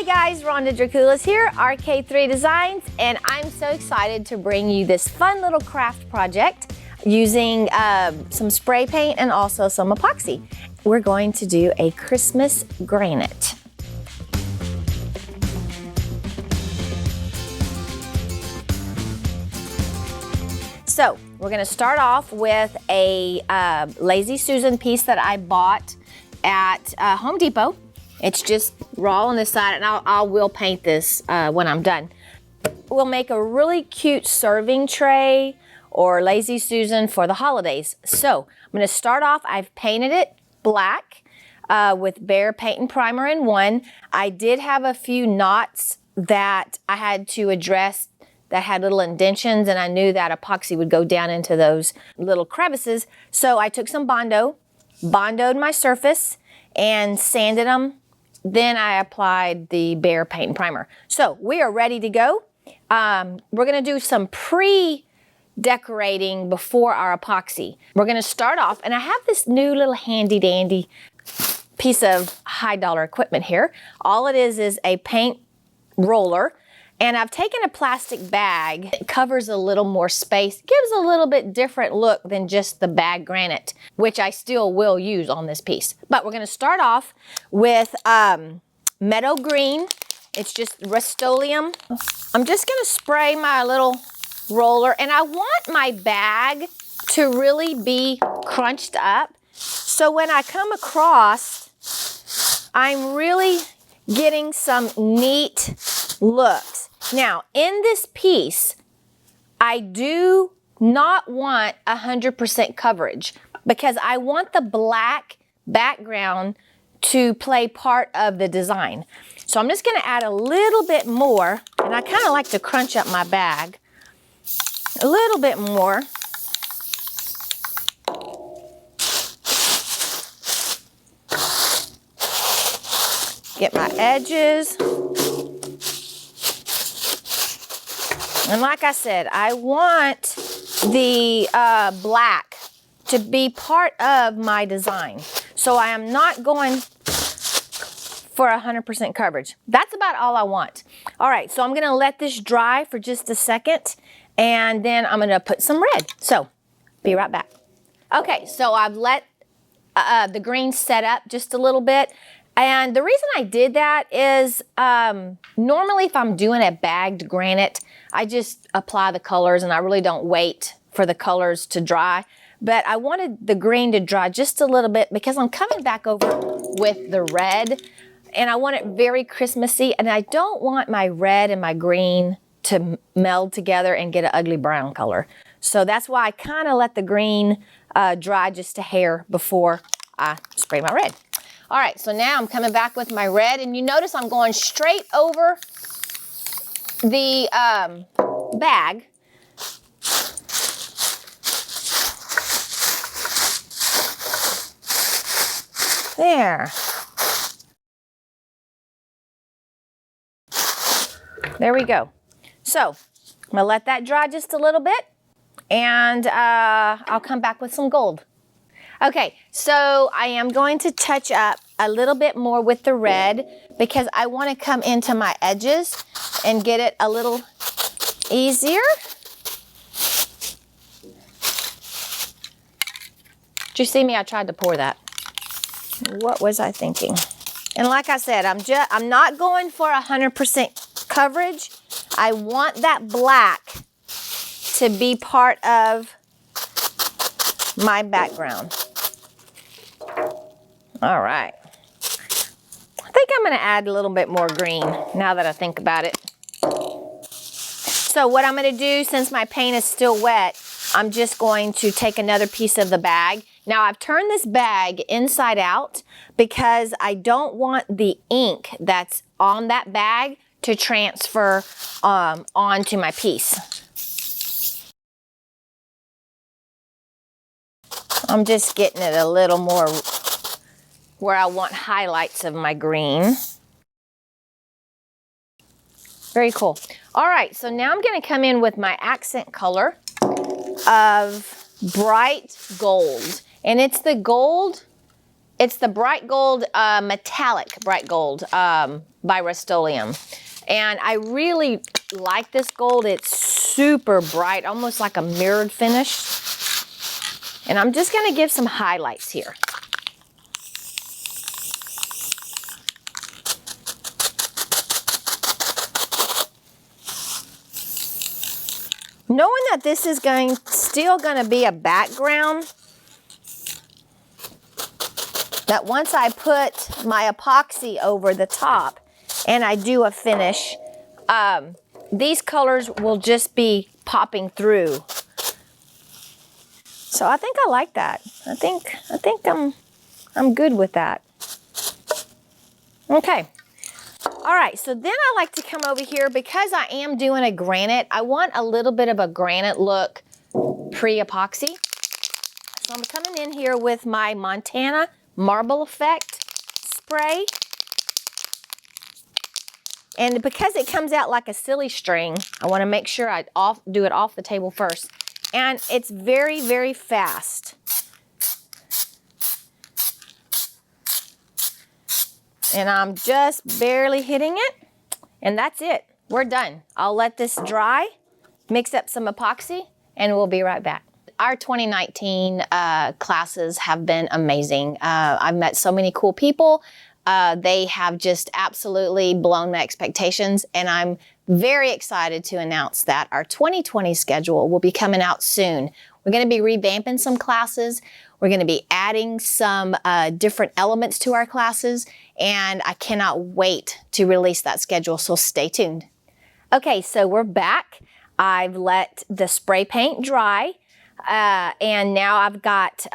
guys, Rhonda DRACOULIS here, RK3 Designs, and I'm so excited to bring you this fun little craft project using some spray paint and also some epoxy. We're going to do a Christmas granite. So we're going to start off with a Lazy Susan piece that I bought at Home Depot. It's just raw on this side, and I will paint this when I'm done. We'll make a really cute serving tray or Lazy Susan for the holidays. So I'm going to start off, I've painted it black with Behr paint and primer in one. I did have a few knots that I had to address that had little indentions, and I knew that epoxy would go down into those little crevices. So I took some bondoed my surface and sanded them. Then I applied the Behr paint and primer. So we are ready to go. We're gonna do some pre-decorating before our epoxy. We're gonna start off, and I have this new little handy dandy piece of high dollar equipment here. All it is a paint roller. And I've taken a plastic bag. It covers a little more space, gives a little bit different look than just the bag granite, which I still will use on this piece. But we're gonna start off with Meadow green. It's just Rust-Oleum. I'm just gonna spray my little roller, and I want my bag to really be crunched up. So when I come across, I'm really getting some neat looks. Now, in this piece, I do not want 100% coverage because I want the black background to play part of the design. So I'm just gonna add a little bit more, and I kind of like to crunch up my bag a little bit more. Get my edges. And like I said, I want the black to be part of my design. So I am not going for 100% coverage. That's about all I want. All right, so I'm gonna let this dry for just a second, and then I'm gonna put some red. So, be right back. Okay, so I've let the green set up just a little bit. And the reason I did that is normally if I'm doing a bagged granite, I just apply the colors and I really don't wait for the colors to dry. But I wanted the green to dry just a little bit because I'm coming back over with the red, and I want it very Christmassy, and I don't want my red and my green to meld together and get an ugly brown color. So that's why I kind of let the green dry just a hair before I spray my red. All right, so now I'm coming back with my red, and you notice I'm going straight over the bag. There. There we go. So I'm gonna let that dry just a little bit, and I'll come back with some gold. Okay, so I am going to touch up a little bit more with the red because I want to come into my edges and get it a little easier. Did you see me? I tried to pour that. What was I thinking? And like I said, I'm not going for 100% coverage. I want that black to be part of my background. All right. I think I'm gonna add a little bit more green now that I think about it. So what I'm gonna do, since my paint is still wet, I'm just going to take another piece of the bag. Now I've turned this bag inside out because I don't want the ink that's on that bag to transfer onto my piece. I'm just getting it a little more where I want highlights of my green. Very cool. All right, so now I'm gonna come in with my accent color of bright gold. And it's the gold It's the bright gold, metallic bright gold by Rust-Oleum. And I really like this gold. It's super bright, almost like a mirrored finish. And I'm just gonna give some highlights here. Knowing that this is still gonna be a background, that once I put my epoxy over the top and I do a finish, these colors will just be popping through. So I think I like that. I think I'm good with that. Okay. All right, so then I like to come over here because I am doing a granite. I want a little bit of a granite look pre-epoxy. So I'm coming in here with my Montana Marble Effect spray. And because it comes out like a silly string, I want to make sure I do it off the table first. And it's very, very fast. And I'm just barely hitting it. And that's it. We're done. I'll let this dry, mix up some epoxy, and we'll be right back. Our 2019 classes have been amazing. I've met so many cool people. They have just absolutely blown my expectations, and I'm very excited to announce that our 2020 schedule will be coming out soon. We're going to be revamping some classes. We're going to be adding some different elements to our classes, and I cannot wait to release that schedule, so stay tuned. Okay, so we're back. I've let the spray paint dry, and now I've got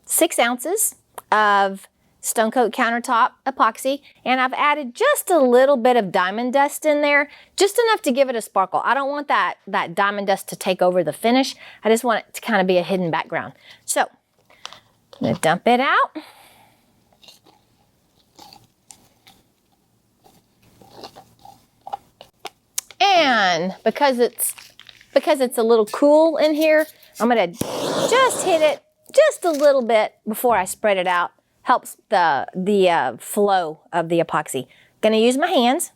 6 ounces of Stone Coat Countertop Epoxy, and I've added just a little bit of diamond dust in there, just enough to give it a sparkle. I don't want that diamond dust to take over the finish. I just want it to kind of be a hidden background. So, I'm going to dump it out. And because it's a little cool in here, I'm going to just hit it just a little bit before I spread it out. Helps the flow of the epoxy. Gonna use my hands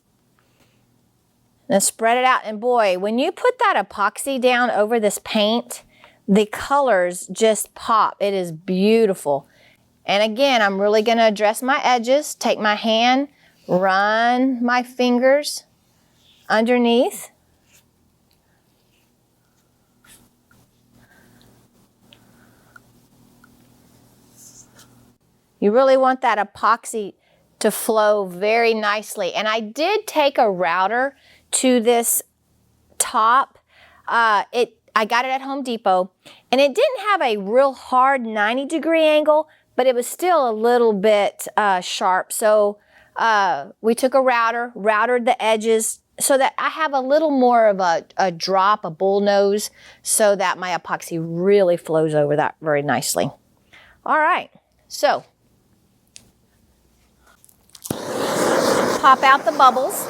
and spread it out. And boy, when you put that epoxy down over this paint, the colors just pop. It is beautiful. And again, I'm really gonna address my edges. Take my hand, run my fingers underneath. You really want that epoxy to flow very nicely. And I did take a router to this top. I got it at Home Depot, and it didn't have a real hard 90-degree angle, but it was still a little bit sharp. So we took a routered the edges so that I have a little more of a drop, a bull nose, so that my epoxy really flows over that very nicely. All right, so pop out the bubbles.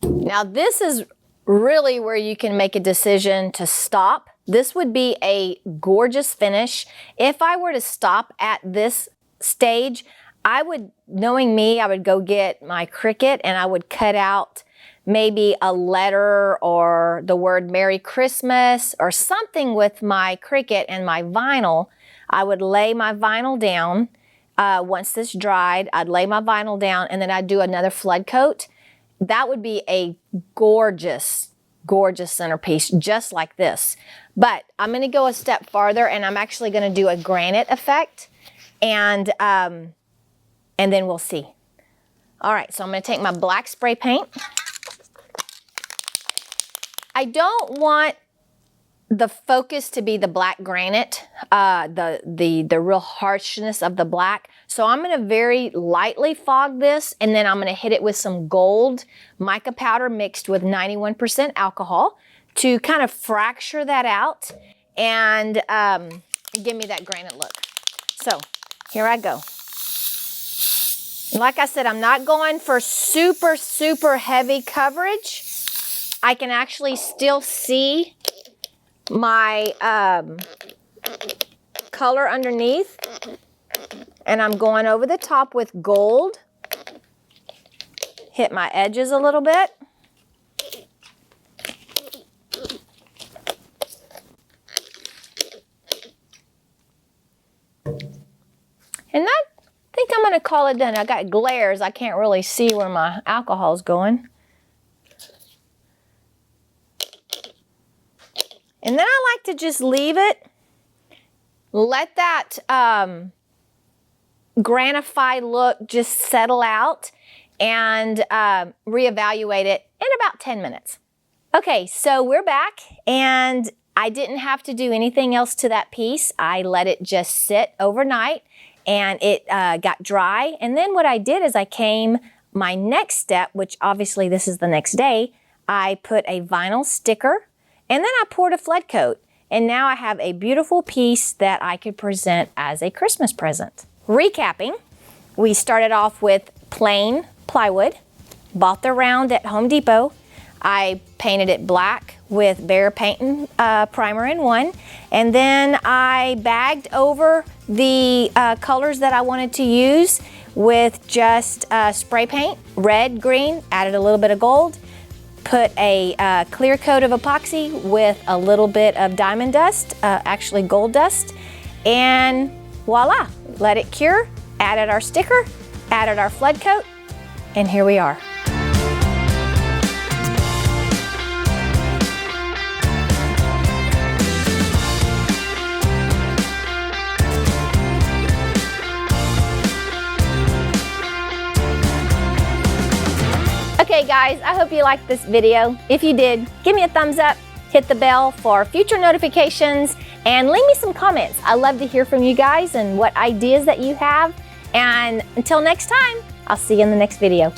Now this is really where you can make a decision to stop. This would be a gorgeous finish. If I were to stop at this stage, I would, knowing me, I would go get my Cricut and I would cut out maybe a letter or the word Merry Christmas or something with my Cricut and my vinyl. I would lay my vinyl down. Once this dried, I'd lay my vinyl down and then I'd do another flood coat. That would be a gorgeous, gorgeous centerpiece, just like this. But I'm going to go a step farther and I'm actually going to do a granite effect, and then we'll see. All right, so I'm going to take my black spray paint. I don't want the focus to be the black granite, the real harshness of the black. So I'm going to very lightly fog this, and then I'm going to hit it with some gold mica powder mixed with 91% alcohol to kind of fracture that out and give me that granite look. So here I go. Like I said, I'm not going for super, super heavy coverage. I can actually still see my color underneath, and I'm going over the top with gold. Hit my edges a little bit. And I think I'm going to call it done. I got glares. I can't really see where my alcohol's going. And then I like to just leave it. Let that granified look just settle out and reevaluate it in about 10 minutes. Okay, so we're back, and I didn't have to do anything else to that piece. I let it just sit overnight, and it got dry. And then what I did is my next step, which obviously this is the next day, I put a vinyl sticker, and then I poured a flood coat. And now I have a beautiful piece that I could present as a Christmas present. Recapping, we started off with plain plywood, bought the round at Home Depot. I painted it black with Behr paint primer in one, and then I bagged over the colors that I wanted to use with just spray paint, red, green, added a little bit of gold, put a clear coat of epoxy with a little bit of diamond dust, actually gold dust, and voila, let it cure, added our sticker, added our flood coat, and here we are. Okay guys, I hope you liked this video. If you did, give me a thumbs up, hit the bell for future notifications, and leave me some comments. I love to hear from you guys and what ideas that you have. And until next time, I'll see you in the next video.